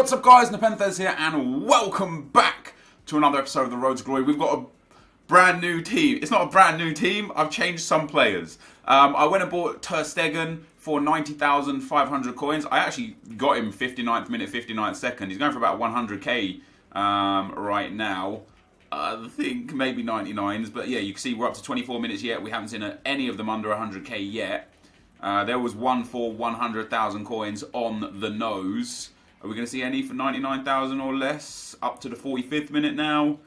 What's up guys, NepentheZ here and welcome back to another episode of the Road to Glory. We've got a brand new team. It's not a brand new team, I've changed some players. I went and bought Ter Stegen for 90,500 coins. I actually got him 59th minute, 59th second. He's going for about 100k right now. I think maybe 99s, but yeah, you can see we're up to 24 minutes yet. We haven't seen any of them under 100k yet. There was one for 100,000 coins on the nose. Are we going to see any for 99,000 or less up to the 45th minute now?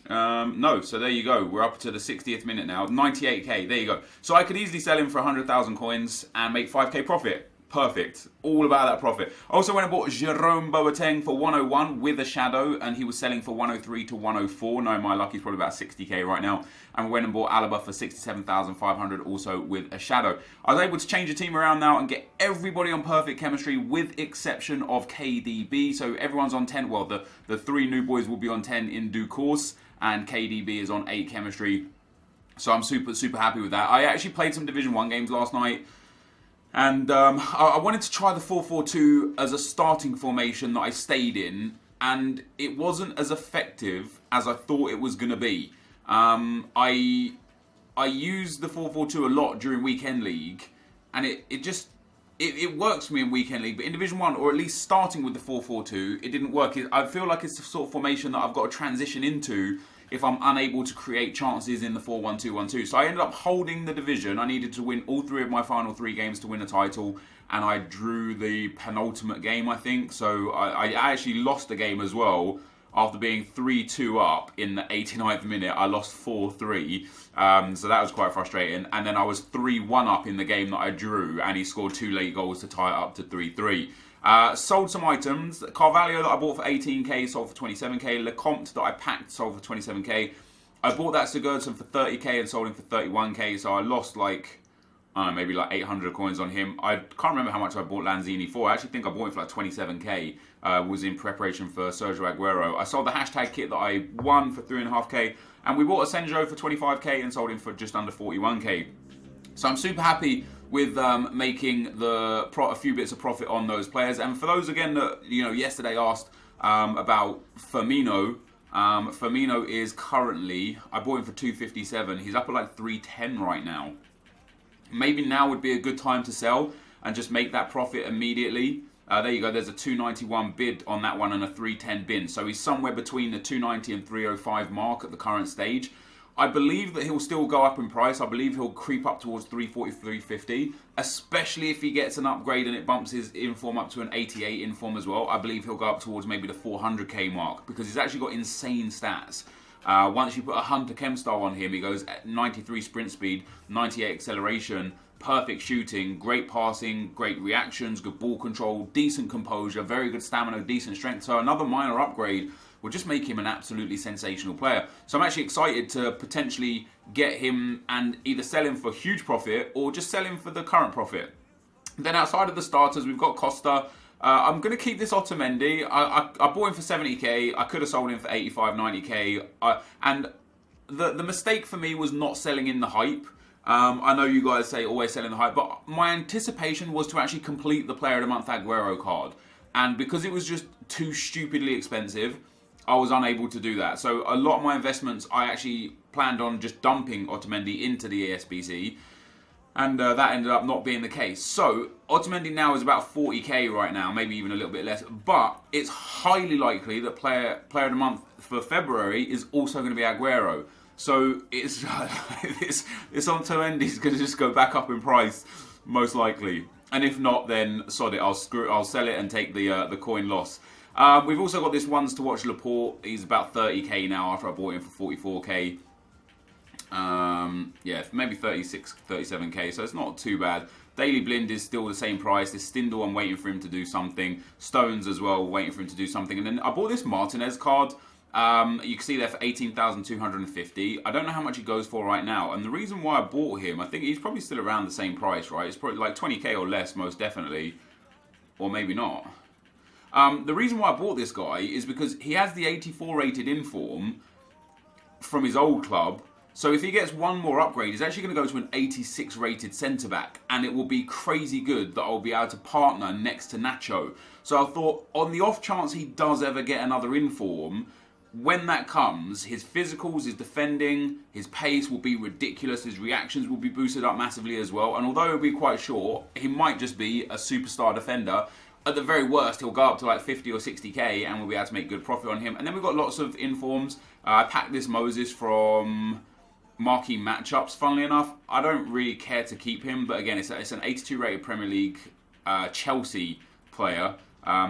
No, so there you go. We're up to the 60th minute now. 98k, there you go. So I could easily sell him for 100,000 coins and make 5k profit. Perfect. All about that profit. I also went and bought Jerome Boateng for 101 with a shadow, and he was selling for 103 to 104. No, my luck, he's probably about 60k right now. And we went and bought Alaba for 67,500 also with a shadow. I was able to change the team around now and get everybody on perfect chemistry with exception of KDB. So everyone's on 10. Well, the three new boys will be on 10 in due course, and KDB is on 8 chemistry. So I'm super happy with that. I actually played some Division 1 games last night. And I wanted to try the 4-4-2 as a starting formation that I stayed in, and it wasn't as effective as I thought it was going to be. I used the 4-4-2 a lot during Weekend League, and it works for me in Weekend League, but in Division 1, or at least starting with the 4-4-2, it didn't work. I feel like it's the sort of formation that I've got to transition into if I'm unable to create chances in the 4-1-2-1-2. So I ended up holding the division. I needed to win all 3 of my final 3 games to win a title, and I drew the penultimate game, I think. So I actually lost the game as well. After being 3-2 up in the 89th minute, I lost 4-3. So that was quite frustrating. And then I was 3-1 up in the game that I drew, and he scored 2 late goals to tie it up to 3-3. Sold some items. Carvalho that I bought for 18k sold for 27k. Lecomte that I packed sold for 27k. I bought that Sigurdsson for 30k and sold him for 31k. So I lost like, I don't know, maybe like 800 coins on him. I can't remember how much I bought Lanzini for. I actually think I bought him for like 27k. Was in preparation for Sergio Aguero. I sold the hashtag kit that I won for 3.5k. And we bought Asenjo for 25k and sold him for just under 41k. So I'm super happy with making a few bits of profit on those players. And for those again that yesterday asked about Firmino, Firmino is currently, I bought him for 257. He's up at like 310 right now. Maybe now would be a good time to sell and just make that profit immediately. There you go. There's a 291 bid on that one and a 310 bin. So he's somewhere between the 290 and 305 mark at the current stage. I believe that he'll still go up in price. I believe he'll creep up towards 340, 350, especially if he gets an upgrade and it bumps his inform up to an 88 inform as well. I believe he'll go up towards maybe the 400k mark because he's actually got insane stats. Once you put a Hunter Chem style on him, he goes at 93 sprint speed, 98 acceleration, perfect shooting, great passing, great reactions, good ball control, decent composure, very good stamina, decent strength. So another minor upgrade will just make him an absolutely sensational player. So I'm actually excited to potentially get him and either sell him for huge profit or just sell him for the current profit. Then outside of the starters, we've got Costa. I'm going to keep this Otamendi. I bought him for 70k. I could have sold him for 85, 90k. And the mistake for me was not selling in the hype. I know you guys say always selling the hype, but my anticipation was to actually complete the Player of the Month Aguero card. And because it was just too stupidly expensive, I was unable to do that. So a lot of my investments, I actually planned on just dumping Otamendi into the ASBC. And that ended up not being the case. So Otamendi now is about 40k right now, maybe even a little bit less. But it's highly likely that Player of the Month for February is also going to be Aguero. So it's this Otamendi is going to just go back up in price, most likely. And if not, then sod it. I'll sell it and take the coin loss. We've also got this ones to watch Laporte. He's about 30k now after I bought him for 44k. Yeah, maybe 36, 37k, so it's not too bad. Daily Blind is still the same price. This Stindl, I'm waiting for him to do something. Stones as well, waiting for him to do something. And then I bought this Martinez card. You can see there for 18,250. I don't know how much he goes for right now. And the reason why I bought him, I think he's probably still around the same price, right? It's probably like 20k or less, most definitely. Or maybe not. The reason why I bought this guy is because he has the 84 rated inform from his old club. So if he gets one more upgrade, he's actually going to go to an 86 rated centre-back, and it will be crazy good that I'll be able to partner next to Nacho. So I thought, on the off chance he does ever get another inform, when that comes, his physicals, his defending, his pace will be ridiculous, his reactions will be boosted up massively as well, and although he'll be quite short, he might just be a superstar defender. At the very worst, he'll go up to like 50 or 60k and we'll be able to make good profit on him. And then we've got lots of informs. I packed this Moses from Marquee Matchups, funnily enough. I don't really care to keep him, but again, it's an 82 rated Premier League Chelsea player,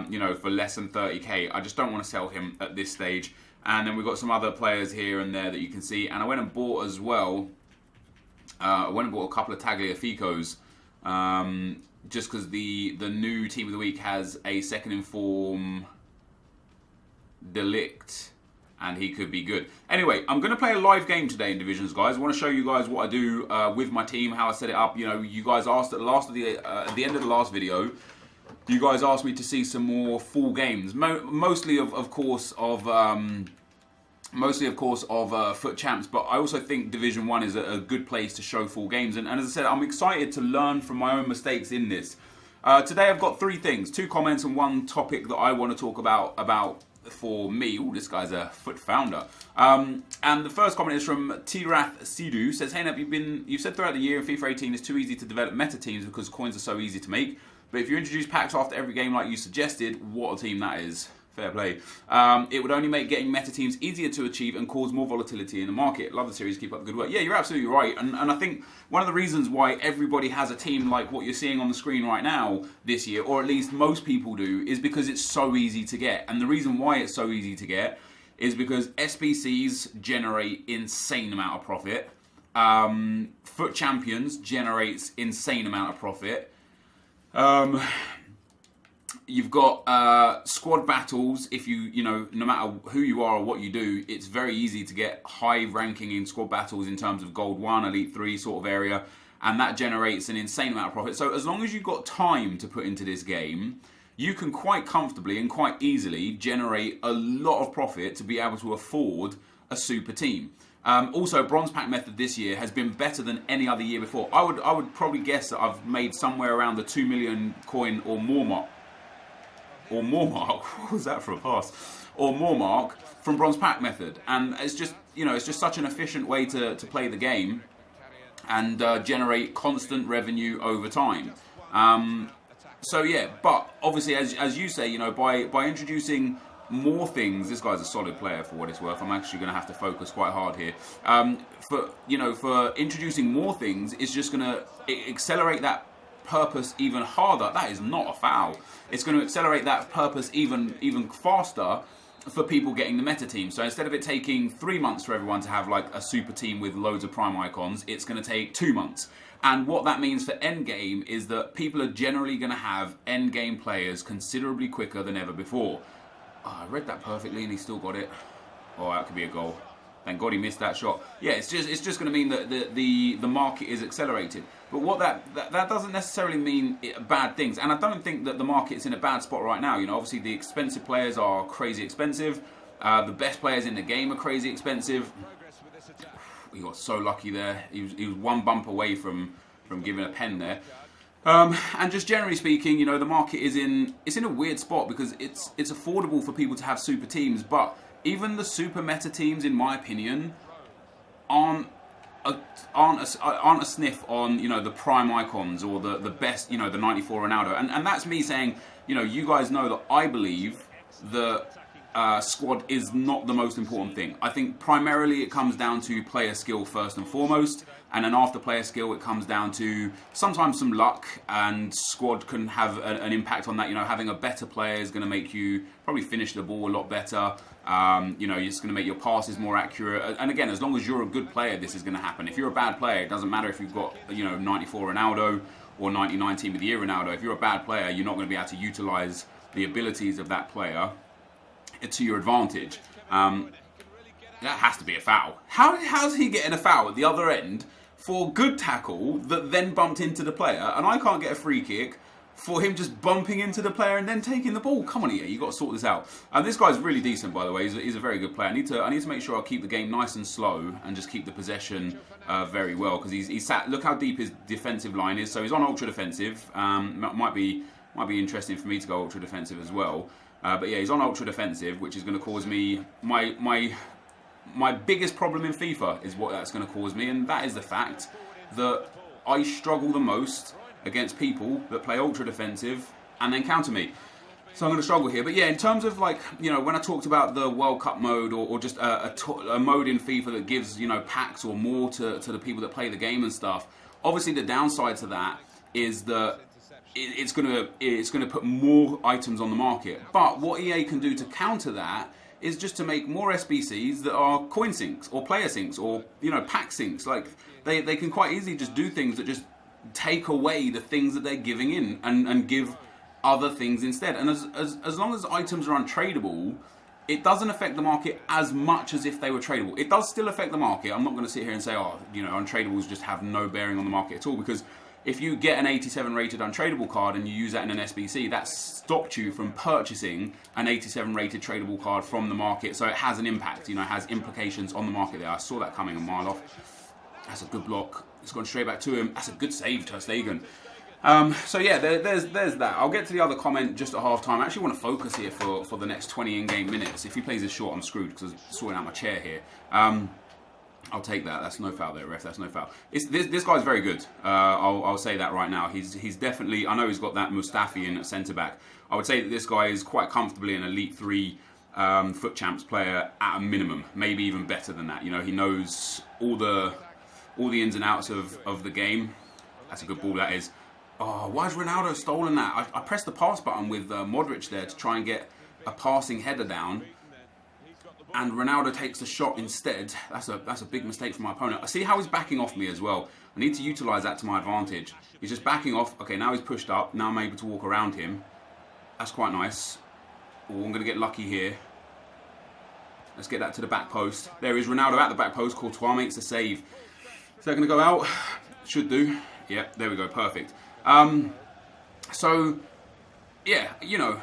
you know, for less than 30k. I just don't want to sell him at this stage. And then we've got some other players here and there that you can see. And I went and bought as well, I went and bought a couple of Tagliaficos, just because the new team of the week has a second inform Delict, and he could be good. Anyway, I'm going to play a live game today in Divisions, guys. I want to show you guys what I do with my team, how I set it up. You know, you guys asked at the end of the last video, you guys asked me to see some more full games, mostly of course of Foot Champs, but I also think Division 1 is a good place to show full games. And as I said, I'm excited to learn from my own mistakes in this. Today I've got 3 things, 2 comments and 1 topic that I want to talk about for me. Oh, this guy's a Foot founder. And the first comment is from Tirath Sidu. Says, hey Nep, you've said throughout the year in FIFA 18 it's too easy to develop meta teams because coins are so easy to make. But if you introduce packs after every game like you suggested, what a team that is. Fair play. It would only make getting meta teams easier to achieve and cause more volatility in the market. Love the series, keep up the good work. Yeah, you're absolutely right. And I think one of the reasons why everybody has a team like what you're seeing on the screen right now this year, or at least most people do, is because it's so easy to get. And the reason why it's so easy to get is because SBCs generate insane amount of profit. Foot Champions generates insane amount of profit. You've got squad battles. If you know, no matter who you are or what you do, it's very easy to get high ranking in squad battles in terms of Gold 1, Elite 3 sort of area, and that generates an insane amount of profit. So as long as you've got time to put into this game, you can quite comfortably and quite easily generate a lot of profit to be able to afford a super team. Also, Bronze Pack method this year has been better than any other year before. I would probably guess that I've made somewhere around the 2 million coin or more mark. Or more mark, what was that for a pass? Or more mark from Bronze Pack method, and it's just, you know, it's just such an efficient way to play the game and generate constant revenue over time. So yeah, but obviously, as you say, you know, by introducing more things, this guy's a solid player for what it's worth. I'm actually going to have to focus quite hard here. For introducing more things, it's just going to accelerate that purpose even harder. That is not a foul. It's going to accelerate that purpose even faster for people getting the meta team. So instead of it taking 3 months for everyone to have like a super team with loads of prime icons, it's going to take 2 months. And what that means for endgame is that people are generally going to have endgame players considerably quicker than ever before. Oh, I read that perfectly and he still got it. Oh, that could be a goal. Thank God he missed that shot. Yeah, it's just going to mean that the market is accelerated. But what that doesn't necessarily mean bad things. And I don't think that the market's in a bad spot right now. You know, obviously the expensive players are crazy expensive. The best players in the game are crazy expensive. He got so lucky there. He was 1 bump away from giving a pen there. And just generally speaking, you know, the market is in a weird spot because it's affordable for people to have super teams, but even the super meta teams, in my opinion, aren't a sniff on, you know, the prime icons or the best, you know, the 94 Ronaldo. And that's me saying, you know, you guys know that I believe that squad is not the most important thing. I think primarily it comes down to player skill first and foremost, and then after player skill it comes down to sometimes some luck, and squad can have an impact on that. You know, having a better player is going to make you probably finish the ball a lot better. You know, it's going to make your passes more accurate. And again, as long as you're a good player, this is going to happen. If you're a bad player, it doesn't matter if you've got, you know, 94 Ronaldo or 99 Team of the Year Ronaldo. If you're a bad player, you're not going to be able to utilize the abilities of that player to your advantage. That has to be a foul. How's he getting a foul at the other end for good tackle that then bumped into the player, and I can't get a free kick for him just bumping into the player and then taking the ball. Come on, EA, you got to sort this out. And this guy's really decent, by the way. He's a very good player. I need to make sure I keep the game nice and slow and just keep the possession very well, because he's sat. Look how deep his defensive line is. So he's on ultra defensive. Might be interesting for me to go ultra defensive as well. But yeah, he's on ultra defensive, which is going to cause me my biggest problem in FIFA is what that's going to cause me, and that is the fact that I struggle the most against people that play ultra defensive and then counter me. So I'm going to struggle here. But yeah, in terms of, like, you know, when I talked about the World Cup mode or just a mode in FIFA that gives, you know, packs or more to the people that play the game and stuff, obviously the downside to that is that it's going to put more items on the market. But what EA can do to counter that is just to make more SBCs that are coin sinks or player sinks or, you know, pack sinks. Like, they can quite easily just do things that just take away the things that they're giving in and give other things instead. And as long as items are untradeable, it doesn't affect the market as much as if they were tradable. It does still affect the market. I'm not going to sit here and say, oh, you know, untradables just have no bearing on the market at all, because if you get an 87 rated untradeable card and you use that in an SBC, that stopped you from purchasing an 87 rated tradable card from the market. So it has an impact, you know, it has implications on the market there. I saw that coming a mile off. That's a good block. It's gone straight back to him. That's a good save, Ter Stegen. So yeah, there's that. I'll get to the other comment just at half time. I actually want to focus here for the next 20 in-game minutes. If he plays this short, I'm screwed because I'm sorting out my chair here. I'll take that. That's no foul there, ref. That's no foul. This guy's very good. I'll say that right now. He's definitely. I know he's got that Mustafi in at centre back. I would say that this guy is quite comfortably an Elite 3 FUT Champs player at a minimum, maybe even better than that. You know, he knows all the ins and outs of the game. That's a good ball, that is. Oh, why has Ronaldo stolen that? I pressed the pass button with Modric there to try and get a passing header down, and Ronaldo takes the shot instead. That's a big mistake from my opponent. I see how he's backing off me as well. I need to utilise that to my advantage. He's just backing off. Okay, now he's pushed up. Now I'm able to walk around him. That's quite nice. Oh, I'm going to get lucky here. Let's get that to the back post. There is Ronaldo at the back post. Courtois makes a save. Is that going to go out? Should do. Yeah, there we go. Perfect. So, yeah, you know,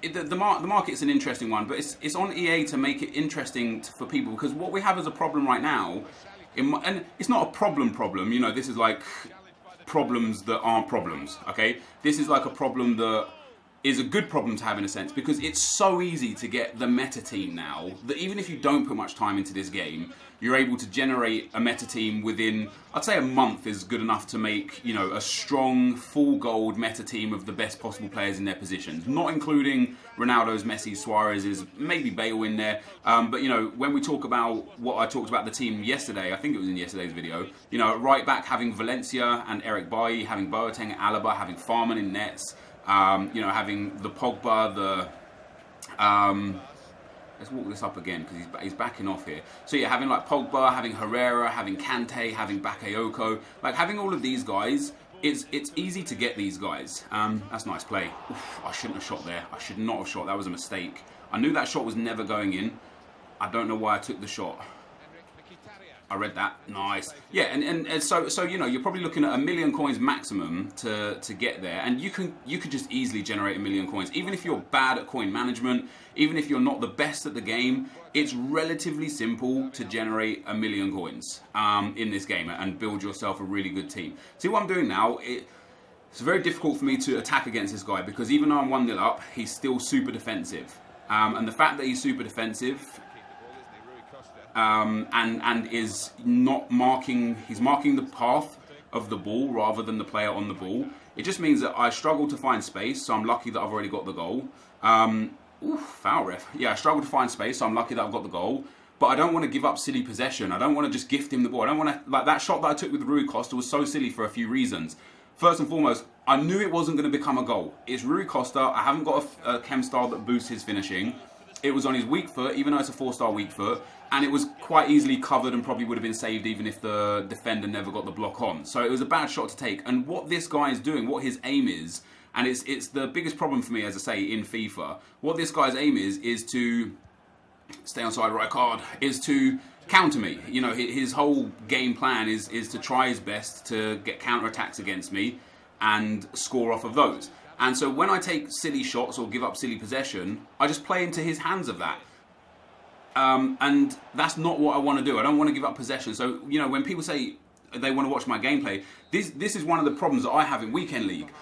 the market's an interesting one, but it's on EA to make it interesting for people, because what we have as a problem right now, and it's not a problem, you know, this is like problems that aren't problems, okay? This is like a problem that is a good problem to have in a sense, because it's so easy to get the meta team now that even if you don't put much time into this game, you're able to generate a meta team within, I'd say a month is good enough to make, you know, a strong, full gold meta team of the best possible players in their positions. Not including Ronaldo's, Messi's, Suarez's, maybe Bale in there. But, you know, when we talk about what I talked about the team yesterday, I think it was in yesterday's video, you know, right back having Valencia and Eric Bailly, having Boateng and Alaba, having Farman in nets, you know, having the Pogba, let's walk this up again because he's backing off here. So yeah, having like Pogba, having Herrera, having Kante, having Bakayoko, like having all of these guys, it's easy to get these guys. That's nice play. Oof, I shouldn't have shot there. I should not have shot. That was a mistake. I knew that shot was never going in. I don't know why I took the shot. I read that. Nice. Yeah, and so you know, you're probably looking at 1 million coins maximum to get there, and you could just easily generate 1 million coins. Even if you're bad at coin management, even if you're not the best at the game, it's relatively simple to generate 1 million coins in this game and build yourself a really good team. See what I'm doing now? It's very difficult for me to attack against this guy because even though I'm 1-0 up, he's still super defensive. And the fact that he's super defensive and is not marking, he's marking the path of the ball rather than the player on the ball. It just means that I struggle to find space, so I'm lucky that I've already got the goal. Foul ref. Yeah, I struggle to find space, so I'm lucky that I've got the goal. But I don't want to give up silly possession. I don't want to just gift him the ball. I don't want to, like that shot that I took with Rui Costa was so silly for a few reasons. First and foremost, I knew it wasn't going to become a goal. It's Rui Costa. I haven't got a chem style that boosts his finishing. It was on his weak foot, even though it's a 4-star weak foot, and it was quite easily covered and probably would have been saved even if the defender never got the block on. So it was a bad shot to take. And what this guy is doing, what his aim is, and it's the biggest problem for me, as I say, in FIFA, what this guy's aim is to stay on side right card, is to counter me. You know, his whole game plan is to try his best to get counter attacks against me. and score off of those. And so when I take silly shots or give up silly possession, I just play into his hands of that. And that's not what I want to do. I don't want to give up possession. So, you know, when people say they want to watch my gameplay, this is one of the problems that I have in Weekend League.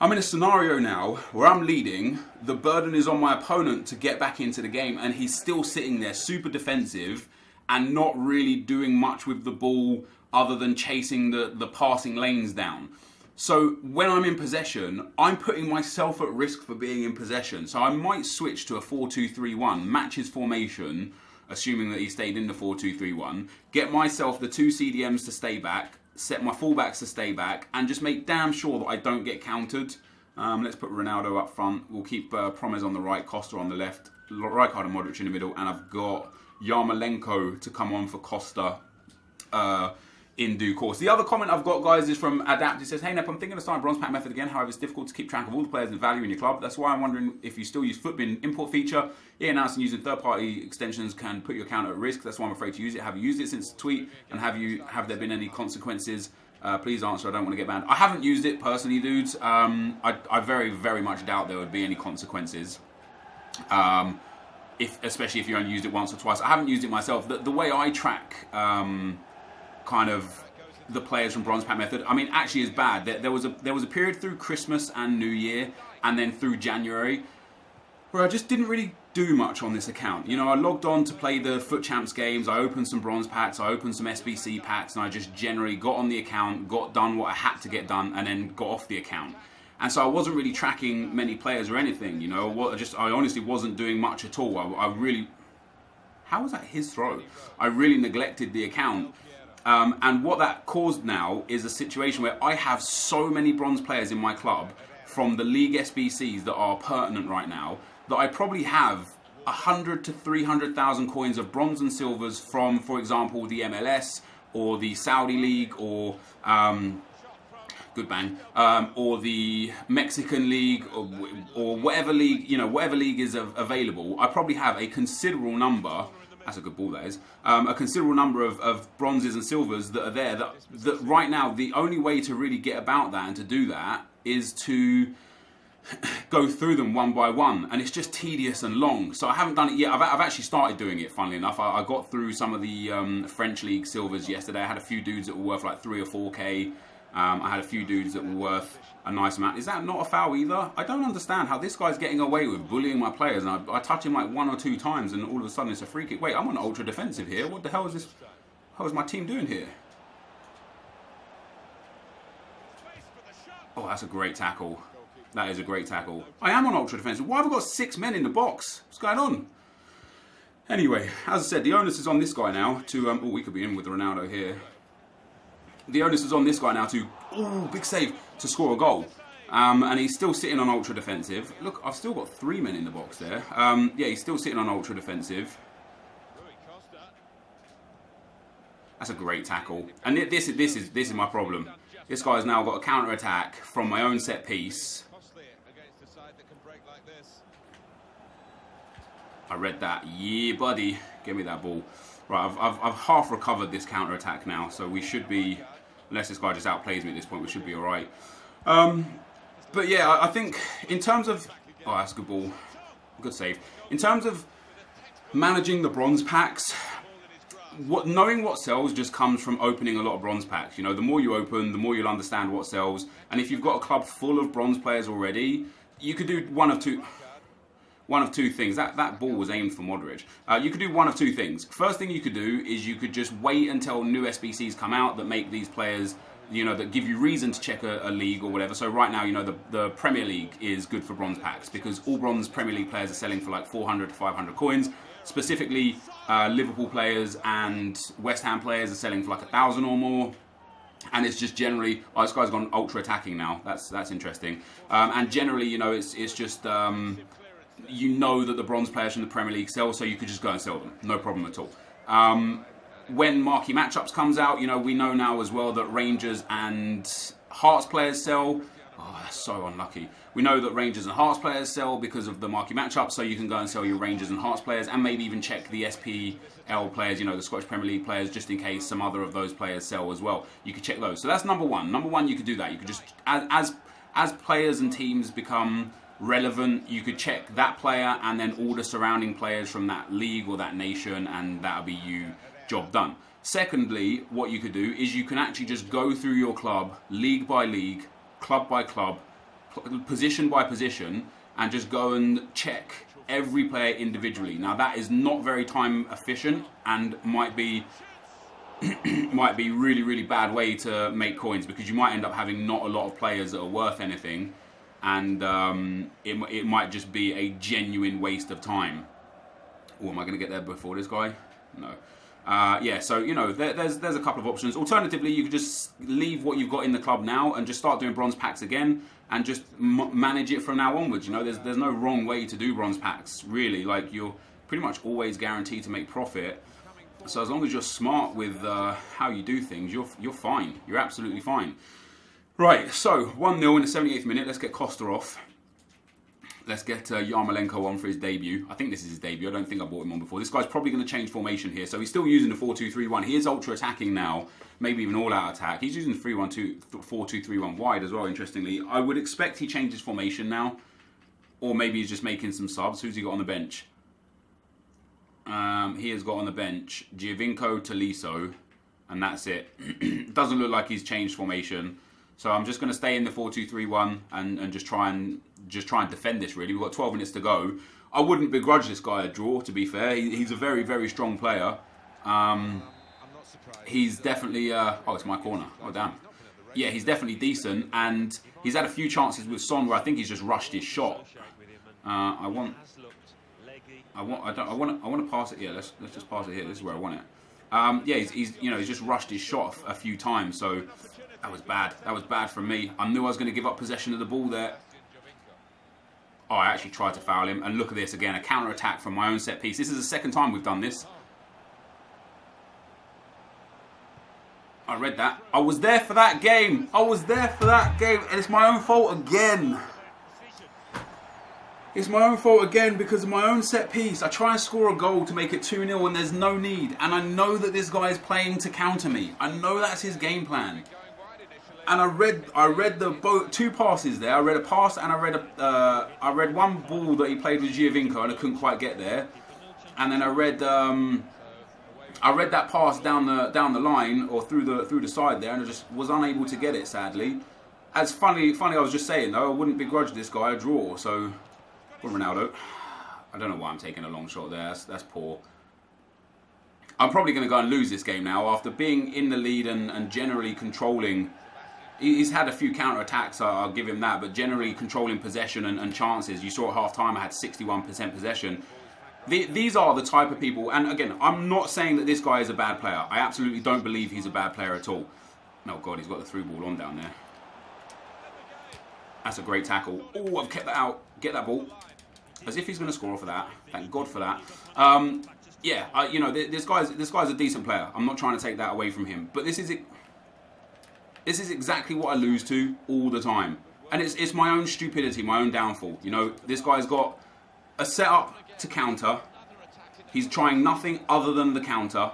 I'm in a scenario now where I'm leading, the burden is on my opponent to get back into the game, and he's still sitting there super defensive and not really doing much with the ball other than chasing the passing lanes down. So when I'm in possession, I'm putting myself at risk for being in possession. So I might switch to a 4-2-3-1, match his formation, assuming that he stayed in the 4-2-3-1, get myself the 2 CDMs to stay back, set my fullbacks to stay back, and just make damn sure that I don't get countered. Let's put Ronaldo up front. We'll keep Promes on the right, Costa on the left, Rijkaard and Modric in the middle, and I've got Yarmolenko to come on for Costa in due course. The other comment I've got, guys, is from Adapt. He says, hey Nep, I'm thinking of starting bronze pack method again. However, it's difficult to keep track of all the players and value in your club. That's why I'm wondering if you still use Footbin import feature. EA announced using third-party extensions can put your account at risk. That's why I'm afraid to use it. Have you used it since the tweet? And have there been any consequences? Please answer. I don't want to get banned. I haven't used it personally, dudes. I very, very much doubt there would be any consequences. Especially if you only used it once or twice. I haven't used it myself. The way I track kind of the players from bronze pack method, I mean, actually is bad. There was a period through Christmas and New Year, and then through January, where I just didn't really do much on this account. You know, I logged on to play the Foot Champs games, I opened some bronze packs, I opened some SBC packs, and I just generally got on the account, got done what I had to get done, and then got off the account. And so I wasn't really tracking many players or anything, you know. I honestly wasn't doing much at all. I really... How was that his throw? I really neglected the account. And what that caused now is a situation where I have so many bronze players in my club from the league SBCs that are pertinent right now that I probably have 100 to 300,000 coins of bronze and silvers from, for example, the MLS or the Saudi League or good bang, or the Mexican League or whatever league, you know, whatever league is available. I probably have a considerable number. That's a good ball, that is. A considerable number of bronzes and silvers that are there. That right now, the only way to really get about that and to do that is to go through them one by one, and it's just tedious and long. So I haven't done it yet. I've actually started doing it, funnily enough. I got through some of the French League silvers yesterday. I had a few dudes that were worth like 3 or 4k. I had a few dudes that were worth a nice amount. Is that not a foul either? I don't understand how this guy's getting away with bullying my players, and I touch him like 1 or 2 times and all of a sudden it's a free kick. Wait, I'm on ultra defensive here. What the hell is this? How is my team doing here? Oh, that's a great tackle. That is a great tackle. I am on ultra defensive. Why have I got 6 men in the box? What's going on? Anyway, as I said, the onus is on this guy now to... oh, we could be in with Ronaldo here. The onus is on this guy now to... oh, big save. To score a goal. And he's still sitting on ultra defensive. Look, I've still got 3 men in the box there. Yeah, he's still sitting on ultra defensive. That's a great tackle. And this is my problem. This guy's now got a counter attack from my own set piece. I read that. Yeah, buddy. Give me that ball. Right, I've half recovered this counter attack now, so we should be, unless this guy just outplays me at this point, we should be all right. But yeah, I think in terms of... oh, that's a good ball. Good save. In terms of managing the bronze packs, knowing what sells just comes from opening a lot of bronze packs. You know, the more you open, the more you'll understand what sells. And if you've got a club full of bronze players already, you could do one of two things. That ball was aimed for Modric. You could do one of two things. First thing you could do is you could just wait until new SBCs come out that make these players, you know, that give you reason to check a league or whatever. So right now, you know, the Premier League is good for bronze packs because all bronze Premier League players are selling for like 400 to 500 coins. Specifically, Liverpool players and West Ham players are selling for like 1,000 or more. And it's just generally, oh, this guy's gone ultra attacking now. That's interesting. And generally, you know, it's just, you know that the bronze players from the Premier League sell, so you could just go and sell them. No problem at all. When Marquee Matchups comes out, you know, we know now as well that Rangers and Hearts players sell. Oh, that's so unlucky. We know that Rangers and Hearts players sell because of the marquee matchup, so you can go and sell your Rangers and Hearts players, and maybe even check the SPL players, you know, the Scottish Premier League players, just in case some other of those players sell as well. You could check those. So that's number one. Number one, you could do that. You could just, as players and teams become relevant, you could check that player and then all the surrounding players from that league or that nation, and that'll be you, job done. Secondly, what you could do is you can actually just go through your club, league by league, club by club, position by position, and just go and check every player individually. Now that is not very time efficient and might be really, really bad way to make coins, because you might end up having not a lot of players that are worth anything, and it might just be a genuine waste of time. Oh, am I going to get there before this guy? No. Yeah, so, you know, there's a couple of options. Alternatively, you could just leave what you've got in the club now and just start doing bronze packs again and just manage it from now onwards. You know, there's no wrong way to do bronze packs, really. Like, you're pretty much always guaranteed to make profit. So as long as you're smart with how you do things, you're fine. You're absolutely fine. Right, so 1-0 in the 78th minute. Let's get Costa off. Let's get Yarmolenko on for his debut. I think this is his debut. I don't think I bought him on before. This guy's probably going to change formation here. So he's still using the 4-2-3-1. He is ultra attacking now. Maybe even all-out attack. He's using 4-2-3-1 wide as well, interestingly. I would expect he changes formation now. Or maybe he's just making some subs. Who's he got on the bench? He has got on the bench Giovinco, Tolisso. And that's it. Doesn't look like he's changed formation. So I'm just going to stay in the 4-2-3-1 and just try and defend this, really. We've got 12 minutes to go. I wouldn't begrudge this guy a draw, to be fair. He's a very, very strong player. He's definitely... oh, it's my corner. Oh, damn. Yeah, he's definitely decent. And he's had a few chances with Son where I think he's just rushed his shot. I want to pass it here. Let's just pass it here. This is where I want it. Yeah, he's just rushed his shot a few times. So that was bad. That was bad from me. I knew I was going to give up possession of the ball there. Oh, I actually tried to foul him. And look at this again, a counter attack from my own set piece. This is the second time we've done this. I read that. I was there for that game. I was there for that game, and it's my own fault again. It's my own fault again because of my own set piece. I try and score a goal to make it 2-0 and there's no need. And I know that this guy is playing to counter me. I know that's his game plan. And I read the two passes there. I read a pass and I read one ball that he played with Giovinco and I couldn't quite get there. And then I read that pass down the line or through the side there, and I just was unable to get it, sadly. As funny I was just saying though, I wouldn't begrudge this guy a draw. So, for Ronaldo, I don't know why I'm taking a long shot there. That's poor. I'm probably going to go and lose this game now after being in the lead and generally controlling. He's had a few counter-attacks, I'll give him that, but generally controlling possession and chances. You saw at half-time I had 61% possession. These are the type of people, and again, I'm not saying that this guy is a bad player. I absolutely don't believe he's a bad player at all. Oh God, he's got the through ball on down there. That's a great tackle. Oh, I've kept that out. Get that ball. As if he's going to score off of that. Thank God for that. Yeah, you know, this guy's a decent player. I'm not trying to take that away from him, but this is exactly what I lose to all the time. And it's my own stupidity, my own downfall. You know, this guy's got a setup to counter. He's trying nothing other than the counter.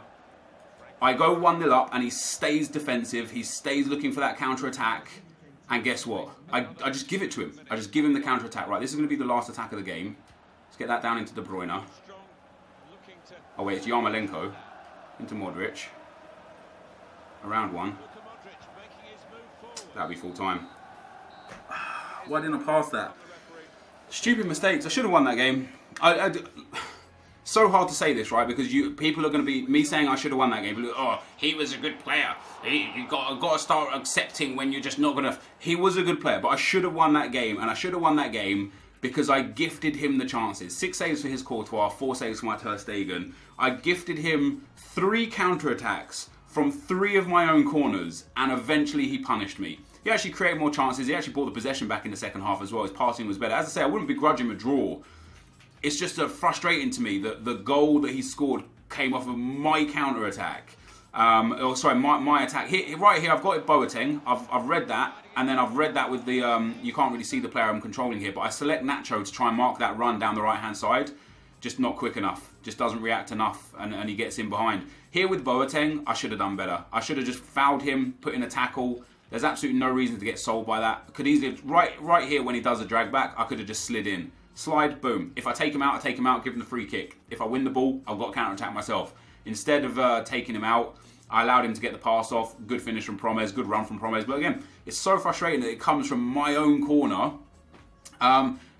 I go 1-0 up and he stays defensive. He stays looking for that counter attack. And guess what? I just give it to him. I just give him the counter attack. Right, this is going to be the last attack of the game. Let's get that down into De Bruyne. Oh wait, it's Yarmolenko. Into Modric. Around one. That'll be full time. Why didn't I pass that? Stupid mistakes. I should have won that game. So hard to say this, right? Because people are going to be me saying I should have won that game. Oh, he was a good player. You got to start accepting when you're just not going to. He was a good player, but I should have won that game, and I should have won that game because I gifted him the chances. 6 saves for his Courtois, 4 saves for my Ter Stegen. I gifted him 3 counter-attacks from 3 of my own corners, and eventually he punished me. He actually created more chances. He actually brought the possession back in the second half as well. His passing was better. As I say, I wouldn't begrudge him a draw. It's just frustrating to me that the goal that he scored came off of my counter-attack. Sorry, my attack. Here, right here, I've got it Boateng. I've read that, and then I've read that with the, you can't really see the player I'm controlling here, but I select Nacho to try and mark that run down the right-hand side. Just not quick enough. Just doesn't react enough, and he gets in behind. Here with Boateng, I should have done better. I should have just fouled him, put in a tackle. There's absolutely no reason to get sold by that. Could easily, right here when he does a drag back, I could have just slid in. Slide, boom. If I take him out, I take him out, give him the free kick. If I win the ball, I've got to counter-attack myself. Instead of taking him out, I allowed him to get the pass off. Good finish from Promes, good run from Promes. But again, it's so frustrating that it comes from my own corner.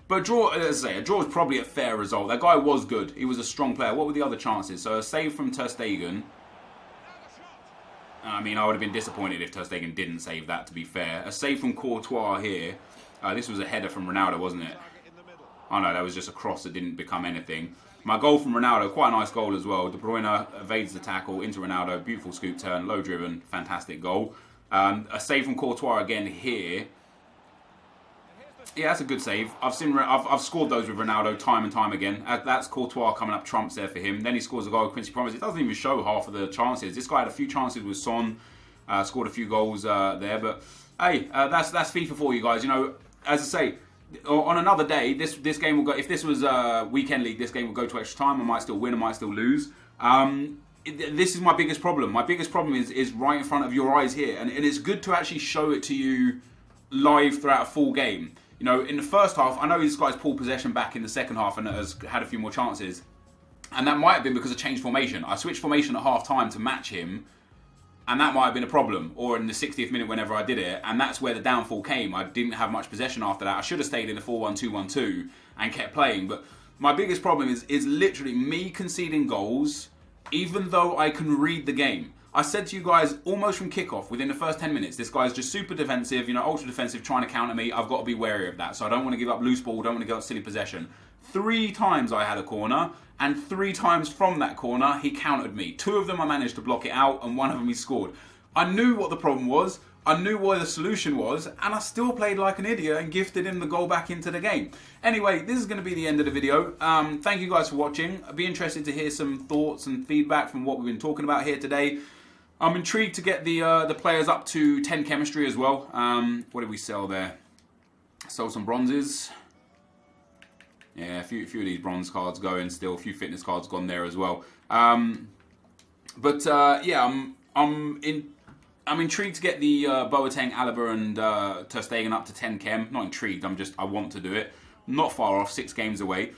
But draw, as I say, a draw is probably a fair result. That guy was good. He was a strong player. What were the other chances? So a save from Ter Stegen. I mean, I would have been disappointed if Ter Stegen didn't save that, to be fair. A save from Courtois here. This was a header from Ronaldo, wasn't it? Oh no, that was just a cross that didn't become anything. My goal from Ronaldo, quite a nice goal as well. De Bruyne evades the tackle into Ronaldo. Beautiful scoop turn, low driven, fantastic goal. A save from Courtois again here. Yeah, that's a good save. I've scored those with Ronaldo time and time again. That's Courtois coming up trumps there for him. Then he scores a goal with Quincy Promes. It doesn't even show half of the chances. This guy had a few chances with Son, scored a few goals there. But hey, that's FIFA for you guys. You know, as I say, on another day, this game will go. If this was weekend league, this game will go to extra time. I might still win. I might still lose. This is my biggest problem. My biggest problem is right in front of your eyes here, and it's good to actually show it to you live throughout a full game. You know, in the first half, I know this guy's pulled possession back in the second half and has had a few more chances. And that might have been because of changed formation. I switched formation at half time to match him, and that might have been a problem. Or in the 60th minute whenever I did it, and that's where the downfall came. I didn't have much possession after that. I should have stayed in the 4-1-2-1-2 and kept playing. But my biggest problem is literally me conceding goals, even though I can read the game. I said to you guys almost from kickoff, within the first 10 minutes, this guy's just super defensive, you know, ultra defensive, trying to counter me. I've got to be wary of that. So I don't want to give up loose ball, don't want to give up silly possession. 3 times I had a corner, and 3 times from that corner, he countered me. 2 of them I managed to block it out, and 1 of them he scored. I knew what the problem was. I knew what the solution was, and I still played like an idiot and gifted him the goal back into the game. Anyway, this is going to be the end of the video. Thank you guys for watching. I'd be interested to hear some thoughts and feedback from what we've been talking about here today. I'm intrigued to get the players up to 10 chemistry as well. What did we sell there? Sold some bronzes. Yeah, a few of these bronze cards going still. A few fitness cards gone there as well. Yeah, I'm intrigued to get the Boateng, Alaba, and Ter Stegen up to 10 chem. Not intrigued. I want to do it. Not far off. 6 games away.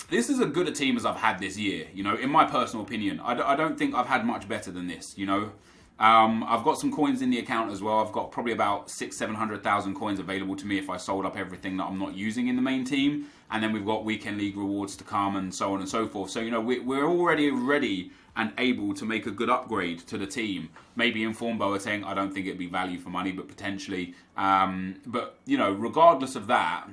This is as good a team as I've had this year, you know, in my personal opinion. I don't think I've had much better than this, you know. I've got some coins in the account as well. I've got probably about 600,000-700,000 coins available to me if I sold up everything that I'm not using in the main team. And then we've got weekend league rewards to come and so on and so forth. So, you know, we're already ready and able to make a good upgrade to the team. Maybe inform Boateng. I don't think it'd be value for money, but potentially. But, you know, regardless of that,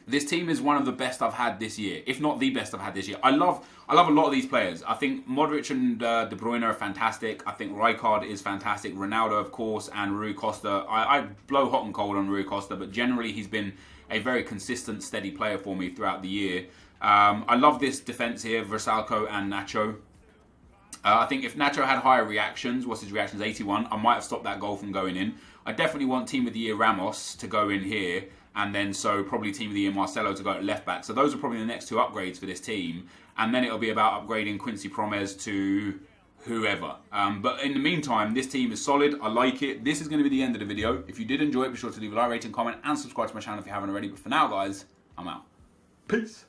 this team is one of the best I've had this year, if not the best I've had this year. I love a lot of these players. I think Modric and De Bruyne are fantastic. I think Rijkaard is fantastic. Ronaldo, of course, and Rui Costa. I blow hot and cold on Rui Costa, but generally he's been a very consistent, steady player for me throughout the year. I love this defense here, Vrsaljko and Nacho. I think if Nacho had higher reactions, what's his reactions, 81, I might have stopped that goal from going in. I definitely want Team of the Year Ramos to go in here. And then so probably Team of the Year Marcelo to go at left back. So those are probably the next 2 upgrades for this team. And then it'll be about upgrading Quincy Promes to whoever. But in the meantime, this team is solid. I like it. This is going to be the end of the video. If you did enjoy it, be sure to leave a like, rating, comment, and subscribe to my channel if you haven't already. But for now, guys, I'm out. Peace.